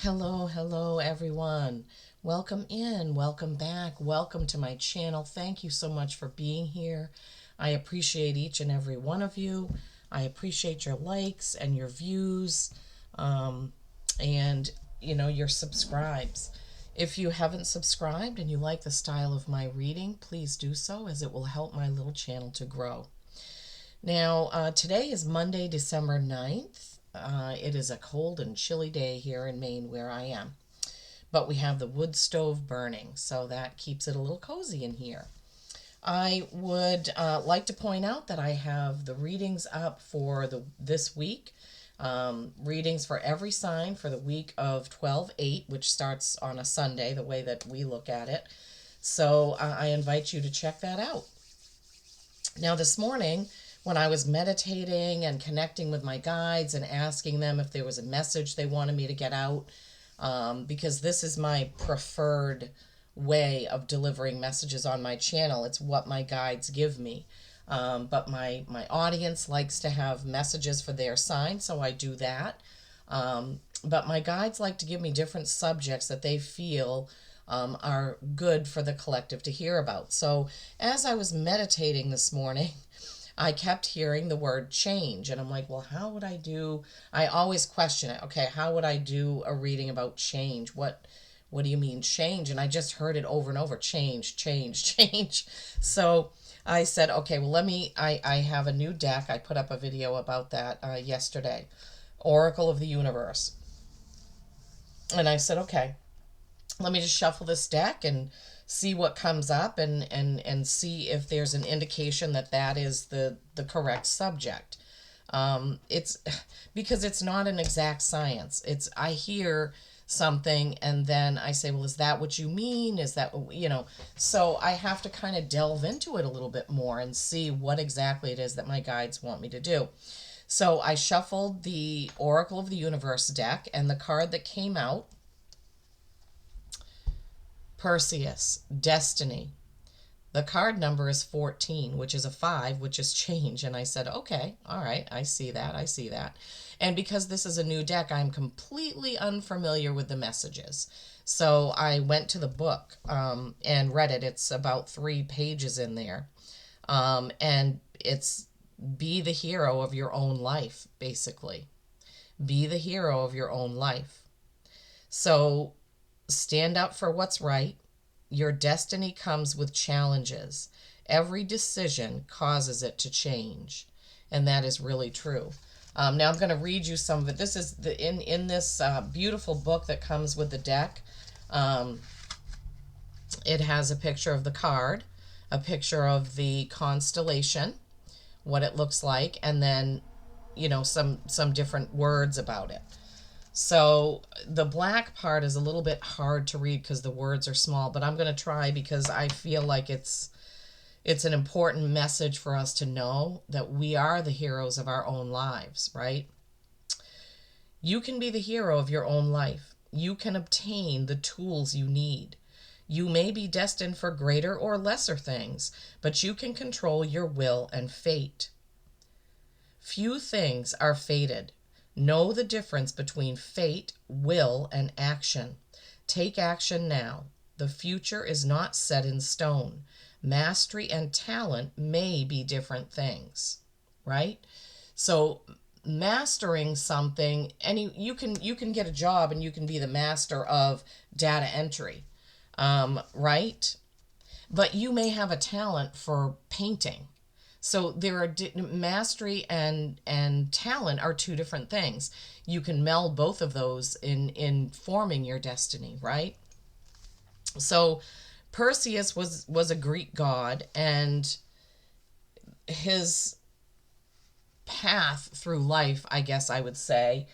Hello, hello, everyone. Welcome in, welcome back, welcome to my channel. Thank you so much for being here. I appreciate each and every one of you. I appreciate your likes and your views, um, and your subscribes. If you haven't subscribed and you like the style of my reading, please do so, as it will help my little channel to grow. Now, today is Monday, December 9th. It is a cold and chilly day here in Maine where I am. But we have the wood stove burning, so that keeps it a little cozy in here. I would like to point out that I have the readings up for this week. Readings for every sign for the week of 12/8, which starts on a Sunday, the way that we look at it. So I invite you to check that out. Now, this morning, when I was meditating and connecting with my guides and asking them if there was a message they wanted me to get out, because this is my preferred way of delivering messages on my channel. It's what my guides give me. But my audience likes to have messages for their sign, so I do that. But my guides like to give me different subjects that they feel are good for the collective to hear about. So as I was meditating this morning, I kept hearing the word change, and I'm like, well, how would I do? I always question it. Okay, how would I do a reading about change? What do you mean change? And I just heard it over and over, change, change, change. So I said, okay, well, I have a new deck. I put up a video about that yesterday, Oracle of the Universe. And I said, okay, let me just shuffle this deck and see what comes up, and see if there's an indication that that is the correct subject. It's because it's not an exact science. It's I hear something and then I say, well, is that what you mean? Is that, so I have to kind of delve into it a little bit more and see what exactly it is that my guides want me to do. So I shuffled the Oracle of the Universe deck, and the card that came out, Perseus, Destiny. The card number is 14, which is a 5, which is change. And I said, okay, all right, I see that, I see that. And because this is a new deck, I'm completely unfamiliar with the messages. So I went to the book and read it. It's about 3 pages in there. And it's be the hero of your own life, basically. Be the hero of your own life. So stand up for what's right. Your destiny comes with challenges. Every decision causes it to change. And that is really true. Now I'm going to read you some of it. This is in this beautiful book that comes with the deck. Um, it has a picture of the card, a picture of the constellation, what it looks like, and then some different words about it. So the black part is a little bit hard to read because the words are small, but I'm going to try because I feel like it's an important message for us to know that we are the heroes of our own lives, right? You can be the hero of your own life. You can obtain the tools you need. You may be destined for greater or lesser things, but you can control your will and fate. Few things are fated. Know the difference between fate, will, and action. Take action now. The future is not set in stone. Mastery and talent may be different things, right? So mastering something, you can get a job and you can be the master of data entry, right? But you may have a talent for painting. So there are mastery and talent are two different things. You can meld both of those in forming your destiny, right? So Perseus was a Greek god, and his path through life, I guess I would say,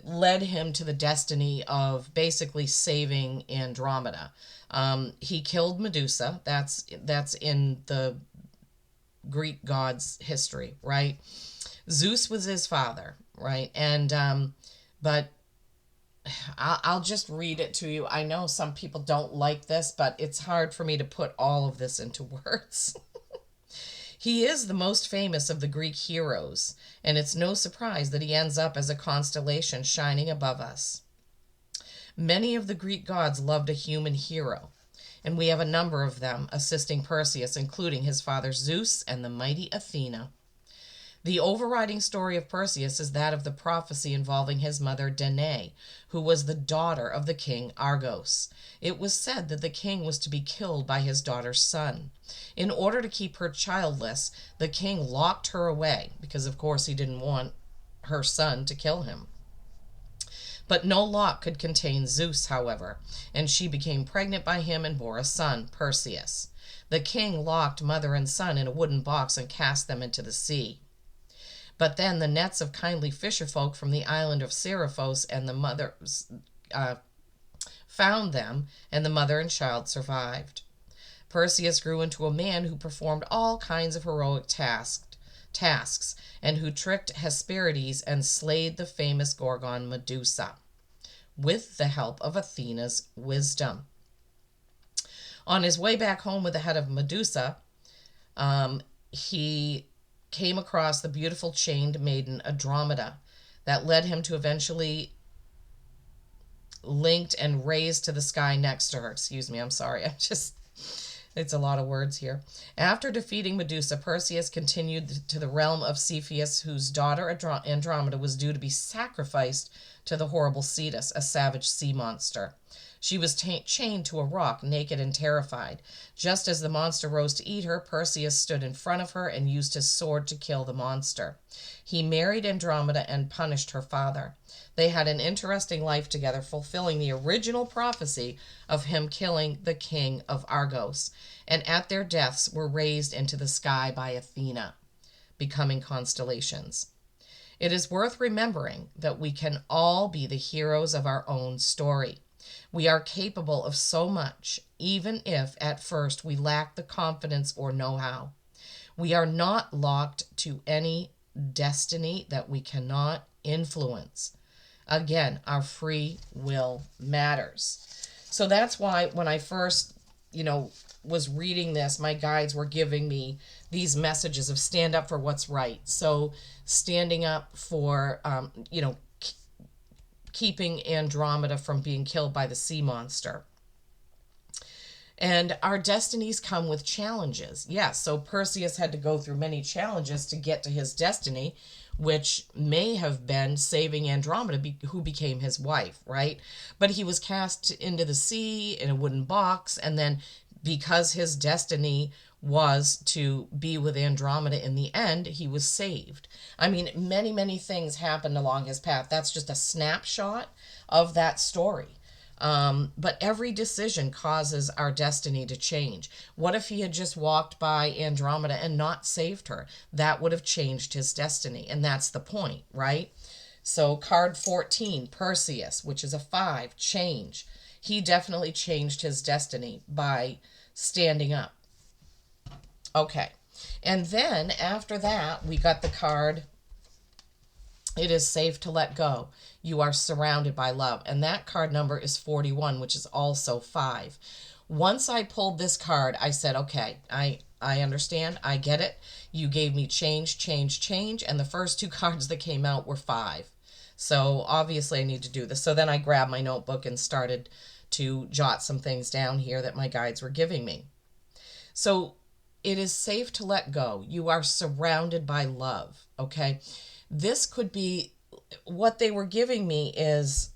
led him to the destiny of basically saving Andromeda. He killed Medusa. That's in the Greek gods' history, right? Zeus was his father, right? And but I'll just read it to you. I know some people don't like this, but it's hard for me to put all of this into words. He is the most famous of the Greek heroes, and it's no surprise that he ends up as a constellation shining above us. Many of the Greek gods loved a human hero, and we have a number of them assisting Perseus, including his father Zeus and the mighty Athena. The overriding story of Perseus is that of the prophecy involving his mother Danae, who was the daughter of the king Argos. It was said that the king was to be killed by his daughter's son. In order to keep her childless, the king locked her away, because of course he didn't want her son to kill him. But no lock could contain Zeus, however, and she became pregnant by him and bore a son, Perseus. The king locked mother and son in a wooden box and cast them into the sea. But then the nets of kindly fisherfolk from the island of Seriphos and the mother found them, and the mother and child survived. Perseus grew into a man who performed all kinds of heroic tasks, and who tricked Hesperides and slayed the famous Gorgon Medusa, with the help of Athena's wisdom. On his way back home with the head of Medusa, he came across the beautiful chained maiden Andromeda that led him to eventually linked and raised to the sky next to her. Excuse me, I'm sorry. It's a lot of words here. After defeating Medusa, Perseus continued to the realm of Cepheus, whose daughter Andromeda was due to be sacrificed to the horrible Cetus, a savage sea monster. She was chained to a rock, naked and terrified. Just as the monster rose to eat her, Perseus stood in front of her and used his sword to kill the monster. He married Andromeda and punished her father. They had an interesting life together, fulfilling the original prophecy of him killing the king of Argos, and at their deaths were raised into the sky by Athena, becoming constellations. It is worth remembering that we can all be the heroes of our own story. We are capable of so much, even if at first we lack the confidence or know-how. We are not locked to any destiny that we cannot influence. Again, our free will matters. So that's why when I first, was reading this, my guides were giving me these messages of stand up for what's right. So standing up for, keeping Andromeda from being killed by the sea monster. And our destinies come with challenges. Yes, so Perseus had to go through many challenges to get to his destiny, which may have been saving Andromeda, who became his wife, right? But he was cast into the sea in a wooden box, and then because his destiny was to be with Andromeda in the end, he was saved. I mean, many, many things happened along his path. That's just a snapshot of that story. But every decision causes our destiny to change. What if he had just walked by Andromeda and not saved her? That would have changed his destiny. And that's the point, right? So card 14, Perseus, which is a 5, change. He definitely changed his destiny by standing up. Okay. And then after that, we got the card, it is safe to let go. You are surrounded by love. And that card number is 41, which is also 5. Once I pulled this card, I said, okay, I understand. I get it. You gave me change, change, change. And the first 2 cards that came out were 5. So obviously I need to do this. So then I grabbed my notebook and started to jot some things down here that my guides were giving me. So it is safe to let go. You are surrounded by love. Okay. This could be what they were giving me is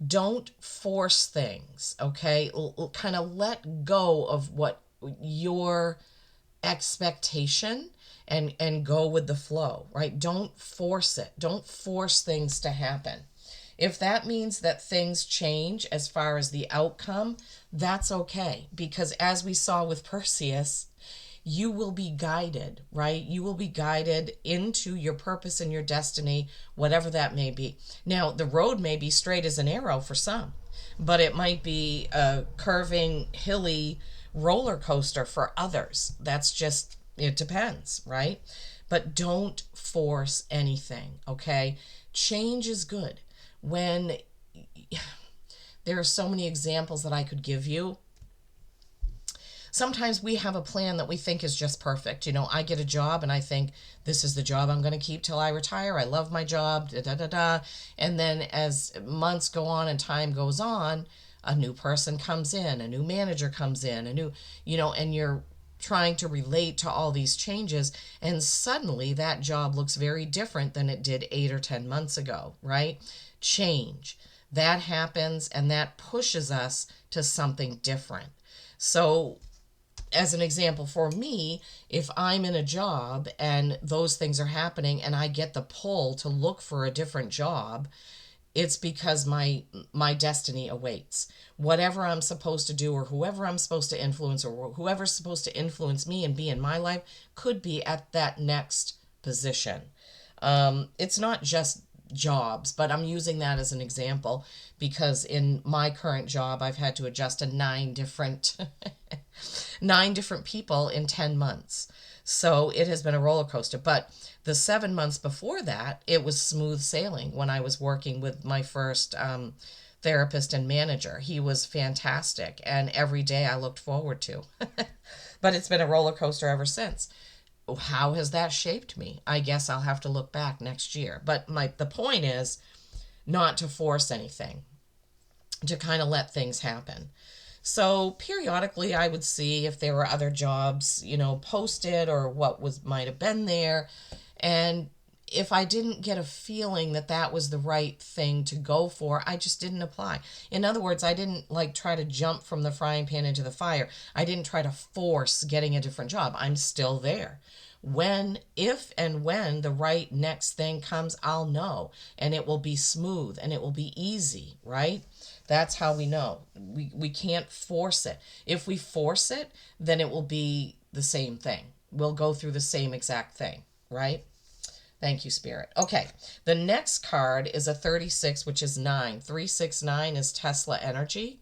don't force things. Okay. Kind of let go of what your expectation and go with the flow, right? Don't force it. Don't force things to happen. If that means that things change as far as the outcome, that's okay. Because as we saw with Perseus, you will be guided, right? You will be guided into your purpose and your destiny, whatever that may be. Now, the road may be straight as an arrow for some, but it might be a curving, hilly roller coaster for others. That's just, it depends, right? But don't force anything, okay? Change is good. When there are so many examples that I could give you. sometimes we have a plan that we think is just perfect. You know, I get a job and I think this is the job I'm going to keep till I retire. I love my job, da da da da. And then as months go on and time goes on, a new person comes in, a new manager comes in, a new, and you're trying to relate to all these changes, and suddenly that job looks very different than it did 8 or 10 months ago, right? Change. That happens and that pushes us to something different. So, as an example for me, if I'm in a job and those things are happening and I get the pull to look for a different job, it's because my destiny awaits. Whatever I'm supposed to do, or whoever I'm supposed to influence, or whoever's supposed to influence me and be in my life, could be at that next position. It's not just jobs, but I'm using that as an example because in my current job I've had to adjust to nine different nine different people in 10 months. So it has been a roller coaster. But the 7 months before that, it was smooth sailing when I was working with my first therapist and manager. He was fantastic, and every day I looked forward to. But it's been a roller coaster ever since. How has that shaped me? I guess I'll have to look back next year. But the point is not to force anything, to kind of let things happen. So periodically I would see if there were other jobs, posted, or what might have been there. And if I didn't get a feeling that that was the right thing to go for, I just didn't apply. In other words, I didn't try to jump from the frying pan into the fire. I didn't try to force getting a different job. I'm still there. If and when the right next thing comes, I'll know, and it will be smooth and it will be easy, right? That's how we know. We can't force it. If we force it, then it will be the same thing. We'll go through the same exact thing, right? Thank you, Spirit. Okay, the next card is a 36, which is 9. 369 is Tesla energy.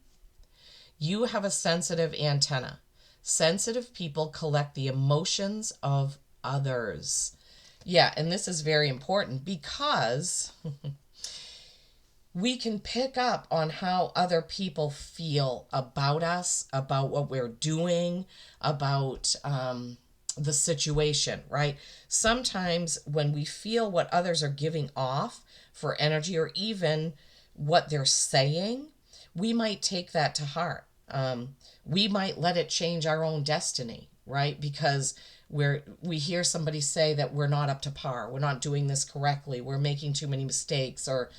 You have a sensitive antenna. Sensitive people collect the emotions of others. Yeah, and this is very important because we can pick up on how other people feel about us, about what we're doing, about the situation, right? Sometimes when we feel what others are giving off for energy, or even what they're saying, we might take that to heart. We might let it change our own destiny, right? Because we hear somebody say that we're not up to par, we're not doing this correctly, we're making too many mistakes, or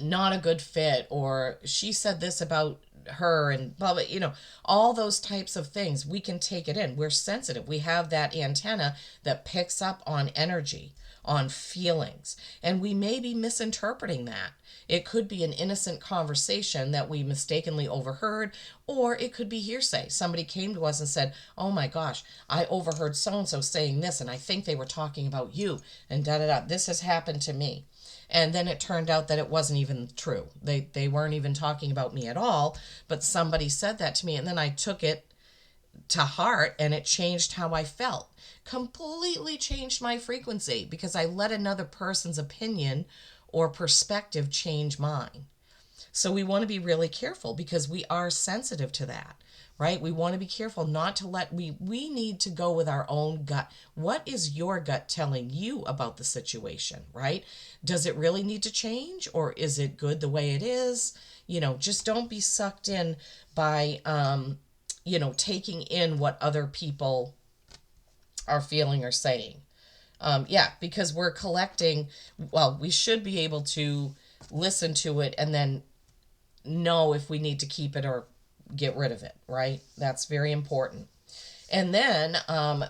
not a good fit, or she said this about her, and blah, blah, all those types of things. We can take it in. We're sensitive. We have that antenna that picks up on energy, on feelings, and we may be misinterpreting that. It could be an innocent conversation that we mistakenly overheard, or it could be hearsay. Somebody came to us and said, oh my gosh, I overheard so-and-so saying this, and I think they were talking about you, and da-da-da. This has happened to me. And then it turned out that it wasn't even true. They weren't even talking about me at all, but somebody said that to me, and then I took it to heart, and it changed how I felt. Completely changed my frequency because I let another person's opinion or perspective change mine. So we want to be really careful because we are sensitive to that, right? We want to be careful not to we need to go with our own gut. What is your gut telling you about the situation, right? Does it really need to change, or is it good the way it is? Just don't be sucked in by, taking in what other people are feeling or saying. Because we're collecting, we should be able to listen to it and then know if we need to keep it or get rid of it, right? That's very important. And then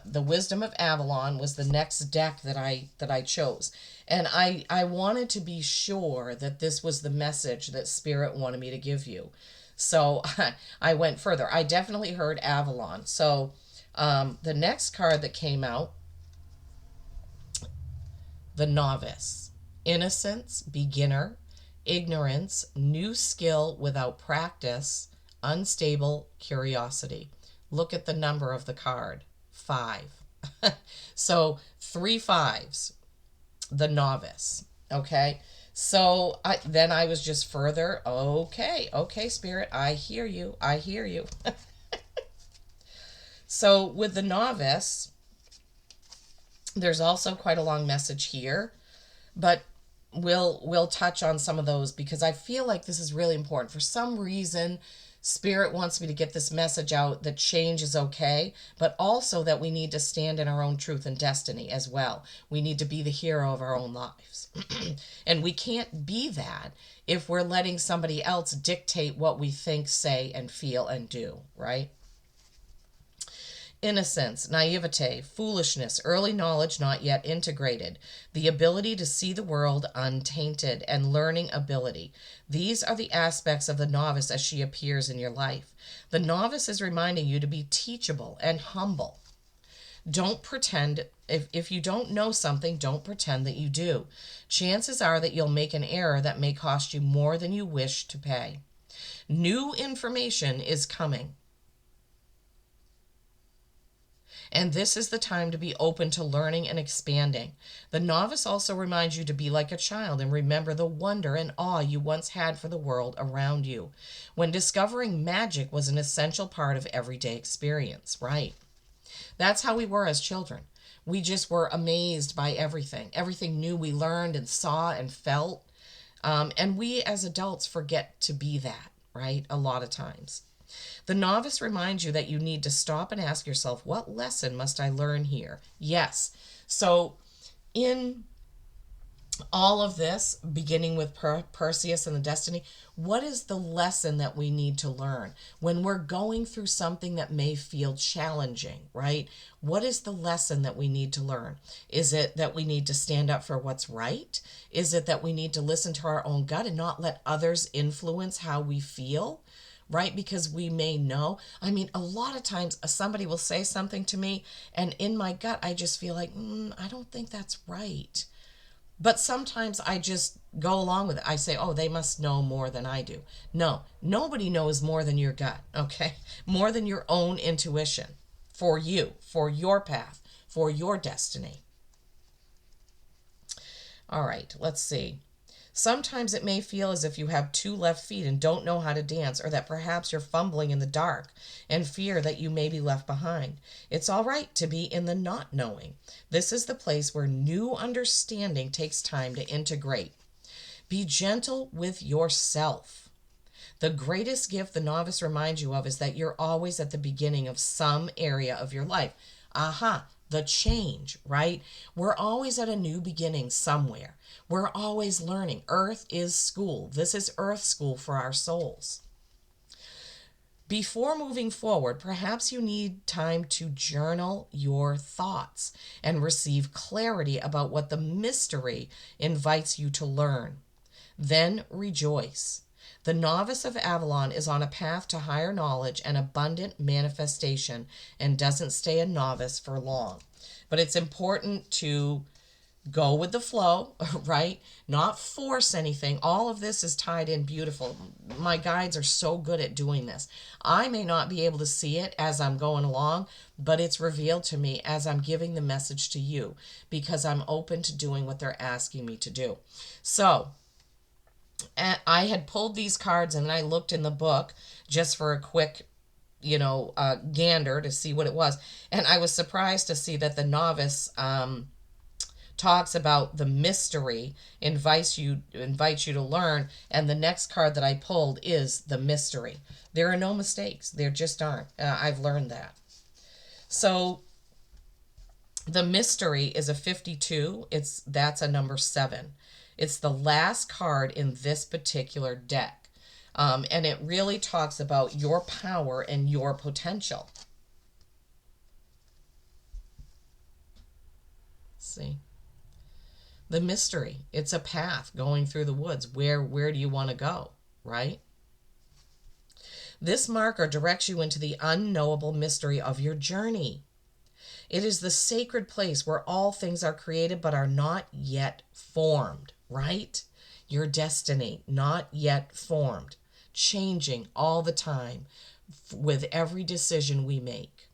the Wisdom of Avalon was the next deck that I chose. And I wanted to be sure that this was the message that Spirit wanted me to give you. So I went further. I definitely heard Avalon. So the next card that came out, the Novice. Innocence, beginner, ignorance, new skill without practice, unstable curiosity. Look at the number of the card, 5. So 3 5s, the Novice. Okay. So then I was just further, okay, okay, Spirit, I hear you. I hear you. So with the novice, there's also quite a long message here, but we'll touch on some of those because I feel like this is really important. For some reason, Spirit wants me to get this message out that change is okay, but also that we need to stand in our own truth and destiny as well. We need to be the hero of our own lives. And we can't be that if we're letting somebody else dictate what we think, say, and feel and do, right? Innocence, naivete, foolishness, early knowledge not yet integrated, the ability to see the world untainted, and learning ability. These are the aspects of the novice as she appears in your life. The novice is reminding you to be teachable and humble. Don't pretend, if you don't know something, don't pretend that you do. Chances are that you'll make an error that may cost you more than you wish to pay. New information is coming. And this is the time to be open to learning and expanding. The novice also reminds you to be like a child and remember the wonder and awe you once had for the world around you, when discovering magic was an essential part of everyday experience, right? That's how we were as children. We just were amazed by everything new we learned and saw and felt. And we as adults forget to be that, right? A lot of times. The novice reminds you that you need to stop and ask yourself, what lesson must I learn here? Yes. So, in all of this, beginning with Perseus and the Destiny, what is the lesson that we need to learn when we're going through something that may feel challenging, right? What is the lesson that we need to learn? Is it that we need to stand up for what's right? Is it that we need to listen to our own gut and not let others influence how we feel? Right? Because we may know. I mean, a lot of times somebody will say something to me, and in my gut, I just feel like, I don't think that's right. But sometimes I just go along with it. I say, oh, they must know more than I do. No, nobody knows more than your gut, okay? More than your own intuition for you, for your path, for your destiny. All right, let's see. Sometimes it may feel as if you have two left feet and don't know how to dance, or that perhaps you're fumbling in the dark and fear that you may be left behind. It's all right to be in the not knowing. This is the place where new understanding takes time to integrate. Be gentle with yourself. The greatest gift the novice reminds you of is that you're always at the beginning of some area of your life. Aha, the change, right? We're always at a new beginning somewhere. We're always learning. Earth is school. This is Earth school for our souls. Before moving forward, perhaps you need time to journal your thoughts and receive clarity about what the mystery invites you to learn. Then rejoice. The novice of Avalon is on a path to higher knowledge and abundant manifestation and doesn't stay a novice for long. But it's important to go with the flow, right? Not force anything. All of this is tied in beautiful. My guides are so good at doing this. I may not be able to see it as I'm going along, but it's revealed to me as I'm giving the message to you because I'm open to doing what they're asking me to do. So, I had pulled these cards and then I looked in the book just for a quick gander to see what it was. And I was surprised to see that the novice talks about the mystery, invites you to learn, and the next card that I pulled is the mystery. There are no mistakes. There just aren't. I've learned that. So the mystery is a 52. That's a number 7. It's the last card in this particular deck. And it really talks about your power and your potential. Let's see. The mystery. It's a path going through the woods. Where do you want to go, right? This marker directs you into the unknowable mystery of your journey. It is the sacred place where all things are created but are not yet formed, right? Your destiny, not yet formed, changing all the time with every decision we make.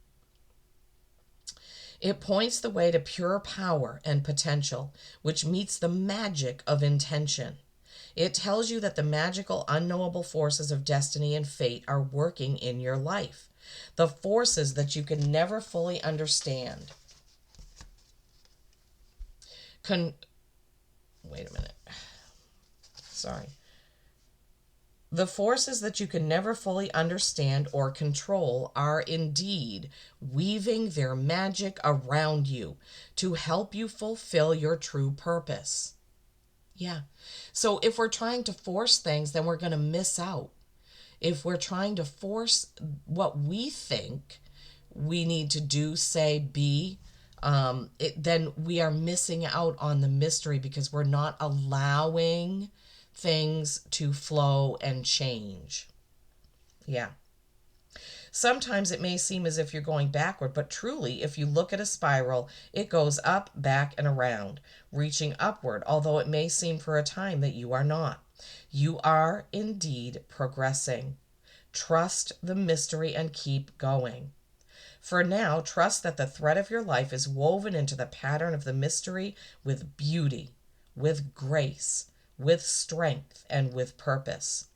It points the way to pure power and potential, which meets the magic of intention. It tells you that the magical, unknowable forces of destiny and fate are working in your life. The forces that you can never fully understand. Wait a minute. Sorry. The forces that you can never fully understand or control are indeed weaving their magic around you to help you fulfill your true purpose. Yeah. So if we're trying to force things, then we're going to miss out. If we're trying to force what we think we need to do, say, be, then we are missing out on the mystery because we're not allowing things to flow and change. Yeah. Sometimes it may seem as if you're going backward, but truly, if you look at a spiral, it goes up, back, and around, reaching upward, although it may seem for a time that you are not. You are indeed progressing. Trust the mystery and keep going. For now, trust that the thread of your life is woven into the pattern of the mystery with beauty, with grace, with strength, and with purpose.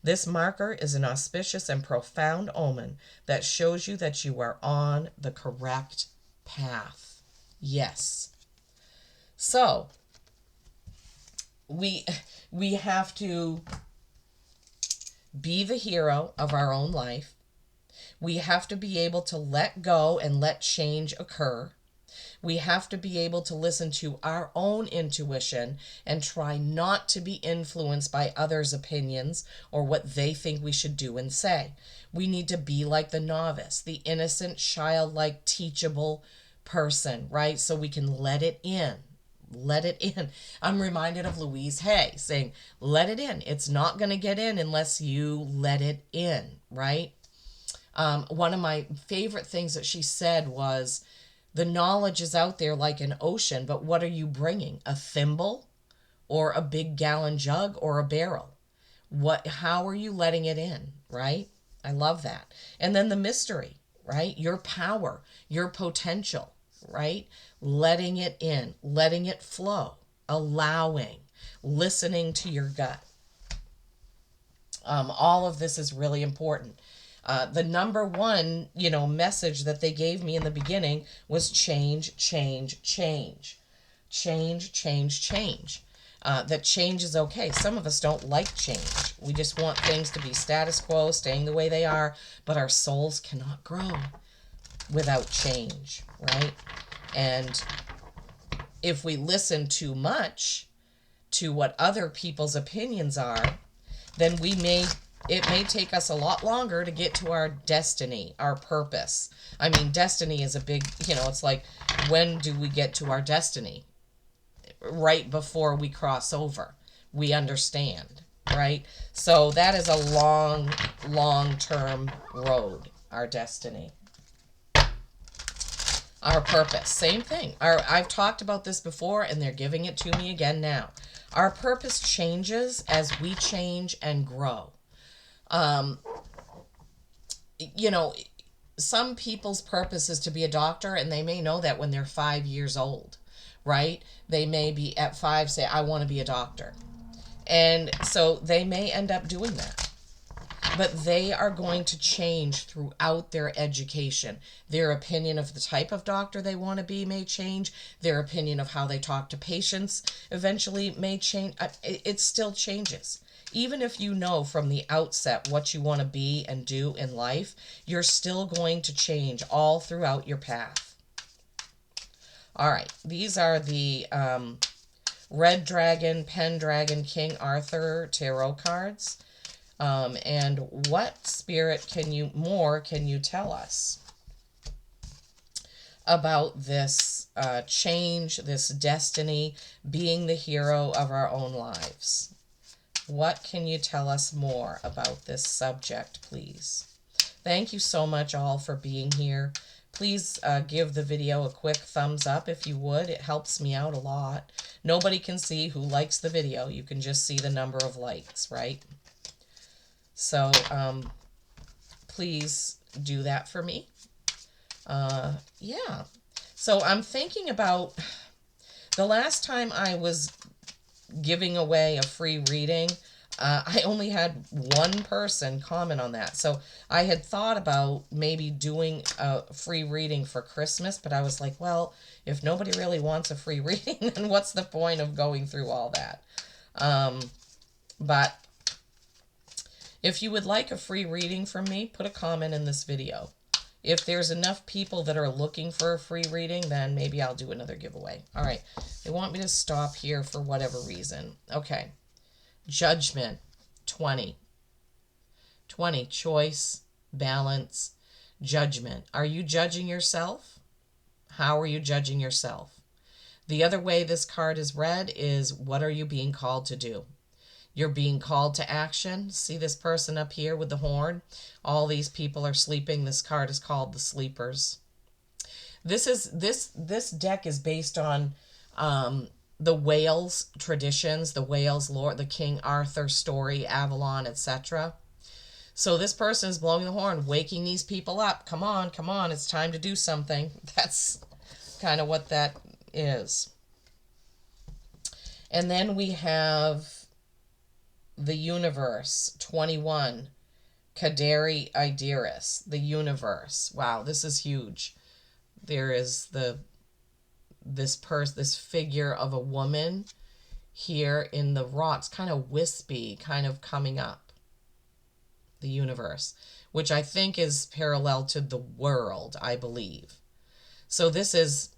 This marker is an auspicious and profound omen that shows you that you are on the correct path. Yes. So, we have to be the hero of our own life. We have to be able to let go and let change occur. We have to be able to listen to our own intuition and try not to be influenced by others' opinions or what they think we should do and say. We need to be like the novice, the innocent, childlike, teachable person, right? So we can let it in. Let it in. I'm reminded of Louise Hay saying, let it in. It's not going to get in unless you let it in, right? One of my favorite things that she said was, the knowledge is out there like an ocean, but what are you bringing? A thimble or a big gallon jug or a barrel? How are you letting it in, right? I love that. And then the mystery, right? Your power, your potential, right? Letting it in, letting it flow, allowing, listening to your gut. All of this is really important. The number one, message that they gave me in the beginning was change, change, change. Change, change, change. That change is okay. Some of us don't like change. We just want things to be status quo, staying the way they are, but our souls cannot grow without change, right? And if we listen too much to what other people's opinions are, then it may take us a lot longer to get to our destiny, our purpose. I mean, destiny is a big, it's like, when do we get to our destiny? Right before we cross over. We understand, right? So that is a long-term road, our destiny. Our purpose, same thing. I've talked about this before, and they're giving it to me again now. Our purpose changes as we change and grow. Some people's purpose is to be a doctor, and they may know that when they're 5 years old, right? They may be at 5, say, I want to be a doctor. And so they may end up doing that. But they are going to change throughout their education. Their opinion of the type of doctor they want to be may change. Their opinion of how they talk to patients eventually may change. It still changes. Even if you know from the outset what you want to be and do in life, you're still going to change all throughout your path. All right, these are the Red Dragon, Pendragon, King Arthur tarot cards. And what spirit can you tell us about this change, this destiny, being the hero of our own lives? What can you tell us more about this subject, please? Thank you so much all for being here. Please give the video a quick thumbs up if you would. It helps me out a lot. Nobody can see who likes the video. You can just see the number of likes, right? So please do that for me. Yeah. So I'm thinking about the last time I was giving away a free reading. I only had one person comment on that. So I had thought about maybe doing a free reading for Christmas, but I was like, well, if nobody really wants a free reading, then what's the point of going through all that? But if you would like a free reading from me, put a comment in this video. If there's enough people that are looking for a free reading, then maybe I'll do another giveaway. All right. They want me to stop here for whatever reason. Okay. Judgment, 20. 20, choice, balance, judgment. Are you judging yourself? How are you judging yourself? The other way this card is read is, what are you being called to do? You're being called to action. See this person up here with the horn? All these people are sleeping. This card is called the Sleepers. This deck is based on the Wales traditions, the Wales lore, the King Arthur story, Avalon, etc. So this person is blowing the horn, waking these people up. Come on, come on, it's time to do something. That's kind of what that is. And then we have the Universe, 21, Kaderi Idiris, the Universe. Wow, this is huge. There is this figure of a woman here in the rocks, kind of wispy, kind of coming up. The Universe, which I think is parallel to the world, I believe. So this is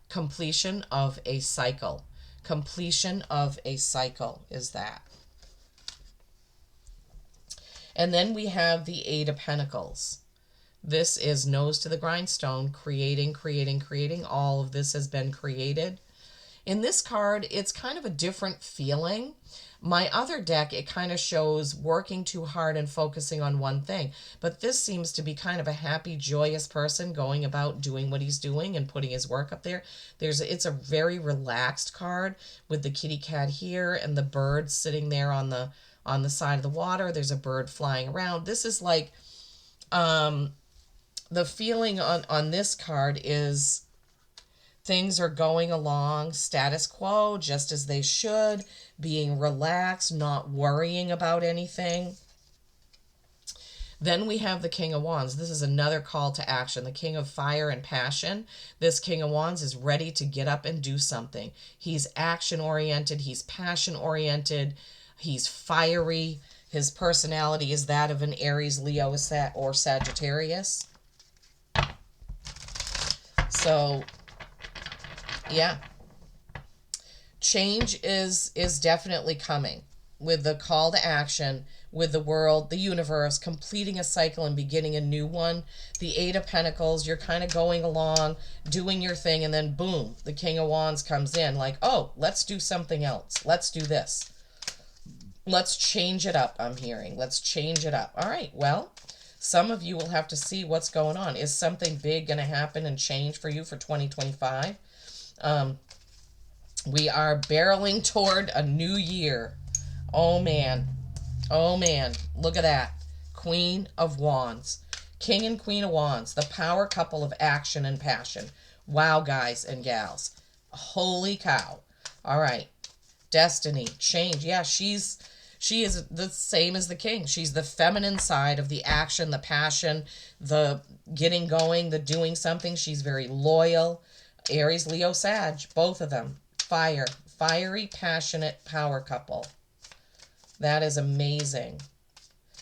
completion of a cycle. Completion of a cycle is that. And then we have the Eight of Pentacles. This is nose to the grindstone, creating, creating, creating. All of this has been created. In this card, it's kind of a different feeling. My other deck, it kind of shows working too hard and focusing on one thing. But this seems to be kind of a happy, joyous person going about doing what he's doing and putting his work up there. It's a very relaxed card with the kitty cat here and the bird sitting there on the side of the water. There's a bird flying around. This is like, the feeling on this card is things are going along status quo, just as they should, being relaxed, not worrying about anything. Then we have the King of Wands. This is another call to action. The King of Fire and Passion. This King of Wands is ready to get up and do something. He's action-oriented. He's passion-oriented. He's fiery. His personality is that of an Aries, Leo, or Sagittarius. So, yeah. Change is definitely coming with the call to action, with the world, the universe, completing a cycle and beginning a new one. The Eight of Pentacles, you're kind of going along, doing your thing, and then boom, the King of Wands comes in like, oh, let's do something else. Let's do this. Let's change it up, I'm hearing. Let's change it up. All right, well, some of you will have to see what's going on. Is something big going to happen and change for you for 2025? We are barreling toward a new year. Oh, man. Oh, man. Look at that. Queen of Wands. King and Queen of Wands. The power couple of action and passion. Wow, guys and gals. Holy cow. All right. Destiny. Change. Yeah, she is the same as the king. She's the feminine side of the action, the passion, the getting going, the doing something. She's very loyal. Aries, Leo, Sag, both of them. Fire. Fiery, passionate power couple. That is amazing.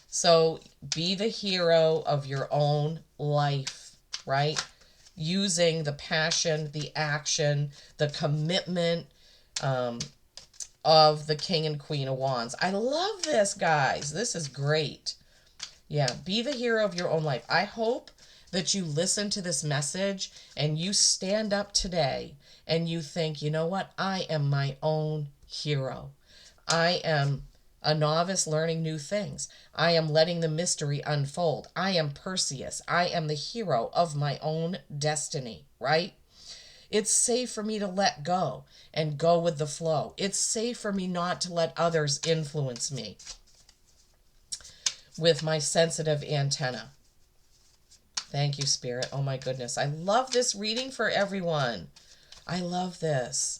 So be the hero of your own life, right? Using the passion, the action, the commitment, of the King and Queen of Wands. I love this, guys. This is great. Yeah, be the hero of your own life. I hope that you listen to this message and you stand up today and you think, you know what? I am my own hero. I am a novice learning new things. I am letting the mystery unfold. I am Perseus. I am the hero of my own destiny, right? It's safe for me to let go and go with the flow. It's safe for me not to let others influence me with my sensitive antenna. Thank you, Spirit. Oh my goodness. I love this reading for everyone. I love this.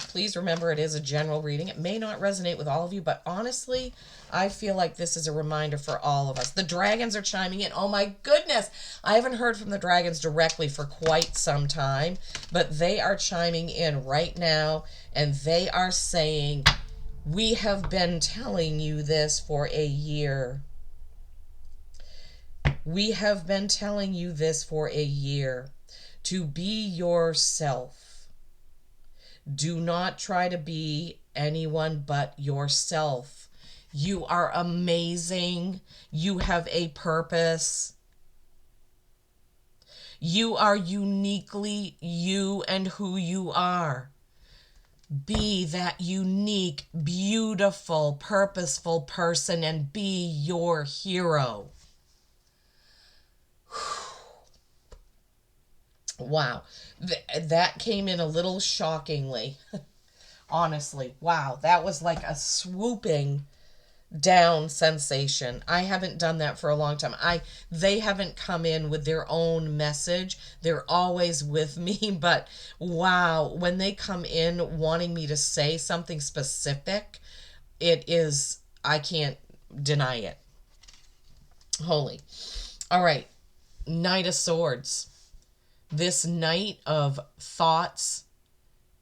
Please remember it is a general reading. It may not resonate with all of you, but honestly, I feel like this is a reminder for all of us. The dragons are chiming in. Oh my goodness. I haven't heard from the dragons directly for quite some time, but they are chiming in right now, and they are saying, we have been telling you this for a year. We have been telling you this for a year. To be yourself. Do not try to be anyone but yourself. You are amazing. You have a purpose. You are uniquely you and who you are. Be that unique, beautiful, purposeful person and be your hero. Wow. That came in a little shockingly. Honestly. Wow. That was like a swooping down sensation. I haven't done that for a long time. They haven't come in with their own message. They're always with me, but wow, when they come in wanting me to say something specific, I can't deny it. Holy. All right. Knight of Swords. This knight of thoughts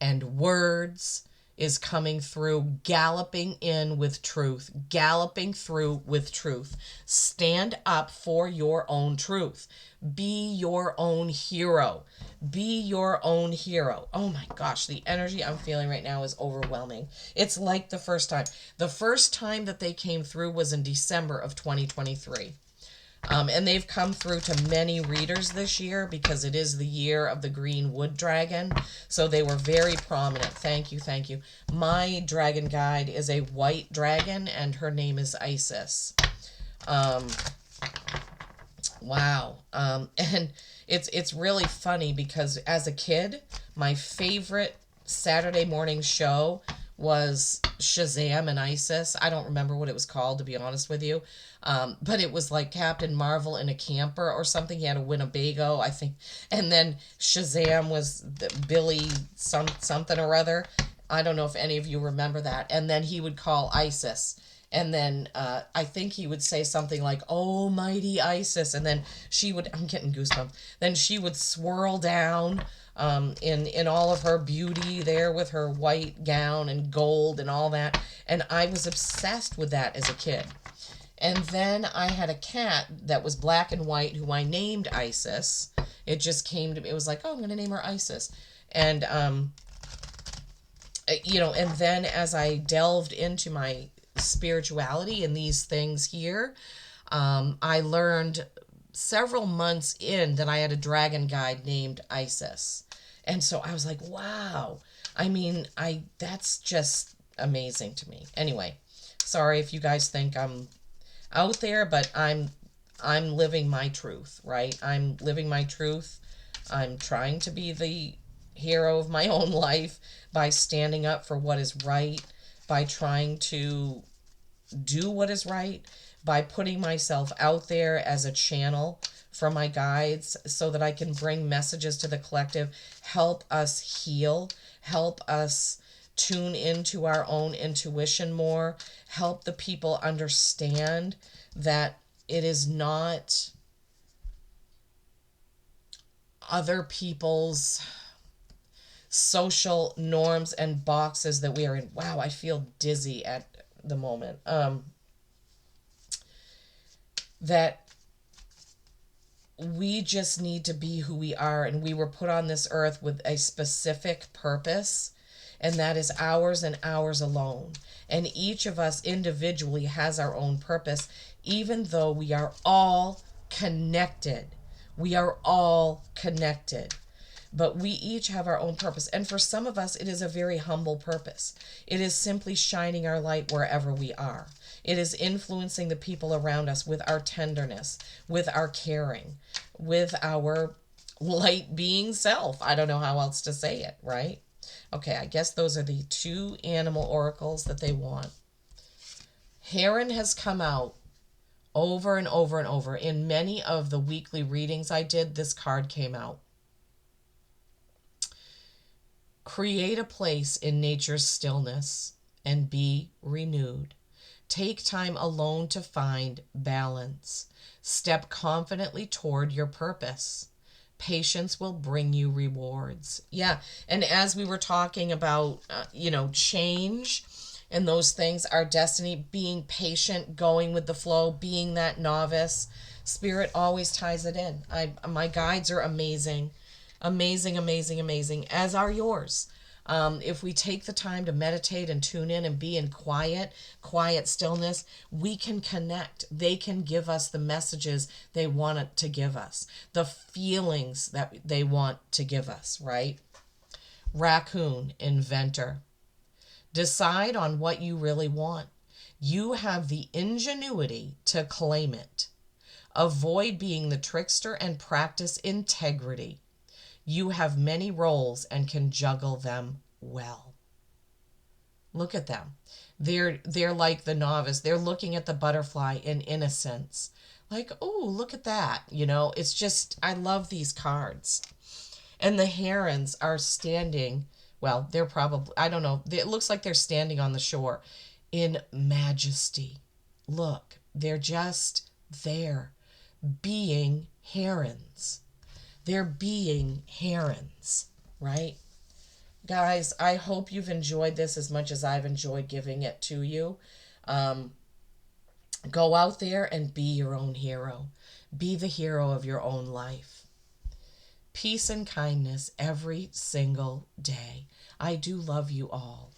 and words is coming through, galloping in with truth, galloping through with truth. Stand up for your own truth. Be your own hero. Be your own hero. Oh my gosh, the energy I'm feeling right now is overwhelming. It's like the first time. The first time that they came through was in December of 2023. And they've come through to many readers this year because it is the year of the green wood dragon. So they were very prominent. Thank you, thank you. My dragon guide is a white dragon, and her name is Isis. Wow. And it's really funny because as a kid, my favorite Saturday morning show was Shazam and Isis. I don't remember what it was called, to be honest with you. But it was like Captain Marvel in a camper or something. He had a Winnebago, I think. And then Shazam was Billy something or other. I don't know if any of you remember that. And then he would call Isis. And then I think he would say something like, "Oh, mighty Isis." And then I'm getting goosebumps. Then she would swirl down in all of her beauty there with her white gown and gold and all that. And I was obsessed with that as a kid. And then I had a cat that was black and white who I named Isis. It just came to me. It was like, oh, I'm going to name her Isis. And, and then as I delved into my spirituality and these things here, I learned several months in that I had a dragon guide named Isis. And so I was like, wow. I mean, that's just amazing to me. Anyway, sorry if you guys think I'm out there, but I'm living my truth, right? I'm living my truth. I'm trying to be the hero of my own life by standing up for what is right, by trying to do what is right, by putting myself out there as a channel for my guides so that I can bring messages to the collective, help us heal, help us tune into our own intuition more, help the people understand that it is not other people's social norms and boxes that we are in. Wow, I feel dizzy at the moment. That we just need to be who we are, and we were put on this earth with a specific purpose, and that is ours and ours alone. And each of us individually has our own purpose, even though we are all connected. We are all connected. But we each have our own purpose. And for some of us, it is a very humble purpose. It is simply shining our light wherever we are. It is influencing the people around us with our tenderness, with our caring, with our light being self. I don't know how else to say it, right? Okay, I guess those are the two animal oracles that they want. Heron has come out Over and over and over. In many of the weekly readings I did, this card came out. Create a place in nature's stillness and be renewed. Take time alone to find balance. Step confidently toward your purpose. Patience will bring you rewards. Yeah, and as we were talking about, change and those things, our destiny, being patient, going with the flow, being that novice, Spirit always ties it in. My guides are amazing, amazing, amazing, amazing, as are yours. If we take the time to meditate and tune in and be in quiet stillness, we can connect. They can give us the messages they want to give us, the feelings that they want to give us, right? Raccoon, inventor. Decide on what you really want. You have the ingenuity to claim it. Avoid being the trickster and practice integrity. You have many roles and can juggle them well. Look at them. They're like the novice. They're looking at the butterfly in innocence. Like, oh, look at that. It's just, I love these cards. And the herons are standing, well, they're probably, I don't know, it looks like they're standing on the shore in majesty. Look, they're just there, being herons. They're being herons, right? Guys, I hope you've enjoyed this as much as I've enjoyed giving it to you. Go out there and be your own hero. Be the hero of your own life. Peace and kindness every single day. I do love you all.